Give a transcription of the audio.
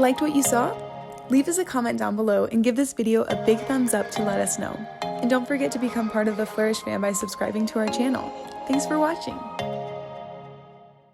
Liked what you saw? Leave us a comment down below and give this video a big thumbs up to let us know. And don't forget to become part of the Flourish fam by subscribing to our channel. Thanks for watching!